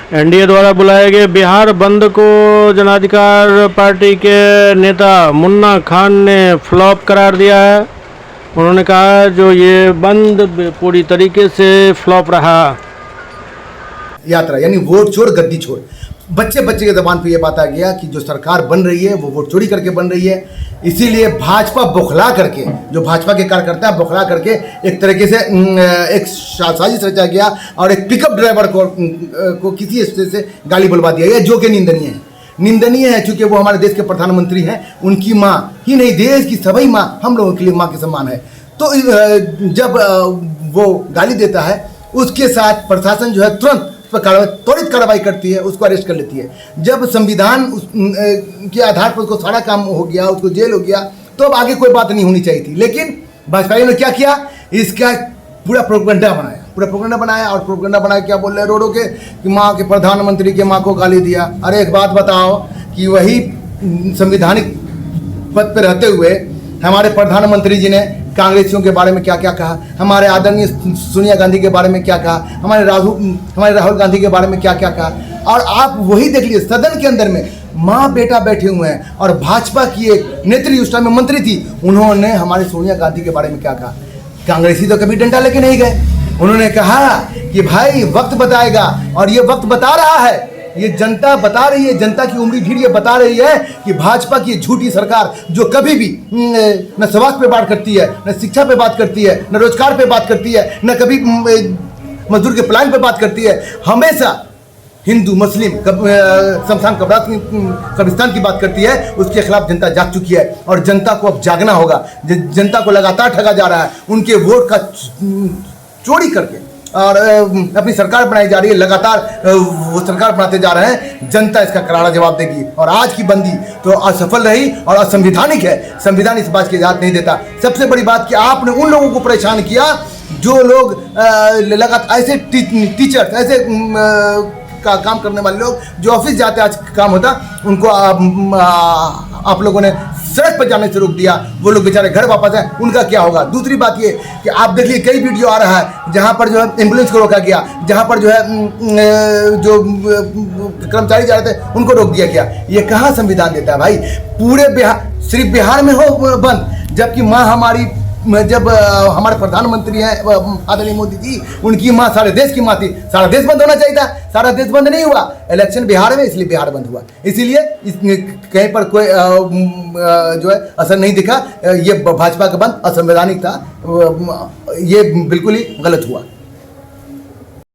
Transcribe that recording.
NDA द्वारा बुलाए गए बिहार बंद को जनाधिकार पार्टी के नेता मुन्ना खान ने फ्लॉप करार दिया है। उन्होंने कहा जो ये बंद पूरी तरीके से फ्लॉप रहा। यात्रा यानी वोट चोर गद्दी चोर, बच्चे बच्चे के जबान पे ये बात आ गया कि जो सरकार बन रही है वो वोट चोरी करके बन रही है। इसीलिए भाजपा बौखला करके, जो भाजपा के कार्यकर्ता बौखला करके एक तरीके से एक साजिश रचा गया और एक पिकअप ड्राइवर को किसी स्टेज से गाली बुलवा दिया गया, जो कि निंदनीय है। चूँकि वो हमारे देश के प्रधानमंत्री हैं, उनकी माँ ही नहीं देश की सभी माँ हम लोगों के लिए माँ के समान है। तो जब वो गाली देता है उसके साथ प्रशासन जो है तुरंत त्वरित कार्रवाई करती है, उसको अरेस्ट कर लेती है। जब संविधान के आधार पर उसको सारा काम हो गया, उसको जेल हो गया, तो अब आगे कोई बात नहीं होनी चाहिए थी। लेकिन भाजपा ने क्या किया, इसका पूरा प्रोपेगेंडा बनाया और प्रोपेगेंडा बनाया क्या बोल रहे हैं, रोडो के माँ के प्रधानमंत्री के माँ को गाली दिया। अरे एक बात बताओ कि वही संविधानिक पद पर रहते हुए हमारे प्रधानमंत्री जी ने कांग्रेसियों के बारे में क्या क्या कहा, हमारे आदरणीय सोनिया गांधी के बारे में क्या कहा, हमारे राहुल गांधी के बारे में क्या क्या कहा। और आप वही देख लीजिए, सदन के अंदर में माँ बेटा बैठे हुए हैं और भाजपा की एक नेत्री उस टाइम में मंत्री थी, उन्होंने हमारे सोनिया गांधी के बारे में क्या कहा। कांग्रेसी तो कभी डंडा लेके नहीं गए। उन्होंने कहा कि भाई वक्त बताएगा, और ये वक्त बता रहा है, ये जनता बता रही है, जनता की उंगली भीड़ ये बता रही है कि भाजपा की झूठी सरकार जो कभी भी न स्वास्थ्य पे बात करती है, न शिक्षा पे बात करती है, न रोजगार पे बात करती है, न कभी मजदूर के प्लान पे बात करती है, हमेशा हिंदू मुस्लिम शमशान कब्रिस्तान की बात करती है, उसके खिलाफ जनता जाग चुकी है। और जनता को अब जागना होगा। जनता को लगातार ठगा जा रहा है, उनके वोट का चोरी करके और अपनी सरकार बनाई जा रही है, लगातार वो सरकार बनाते जा रहे हैं। जनता इसका करारा जवाब देगी और आज की बंदी तो असफल रही और असंवैधानिक है। संविधान इस बात की इजाज़त नहीं देता। सबसे बड़ी बात कि आपने उन लोगों को परेशान किया जो लोग लगातार ऐसे टीचर्स, ऐसे का काम करने वाले लोग जो ऑफिस जाते आज काम होता, उनको आप लोगों ने सड़क पर जाने से रोक दिया। वो लोग बेचारे घर वापस आए, उनका क्या होगा। दूसरी बात ये कि आप देखिए कई वीडियो आ रहा है जहाँ पर जो है एम्बुलेंस को रोका गया, जहाँ पर जो है जो कर्मचारी जा रहे थे उनको रोक दिया गया। ये कहाँ संविधान देता है भाई। पूरे बिहार, सिर्फ बिहार में हो बंद, जबकि माँ हमारी, जब हमारे प्रधानमंत्री हैं आदरणीय मोदी जी, उनकी माँ सारे देश की माँ थी। सारा देश बंद होना चाहिए था, सारा देश बंद नहीं हुआ। इलेक्शन बिहार में, इसलिए बिहार बंद हुआ। इसीलिए कहीं पर कोई जो है असर नहीं दिखा। ये भाजपा का बंद असंवैधानिक था, ये बिल्कुल ही गलत हुआ।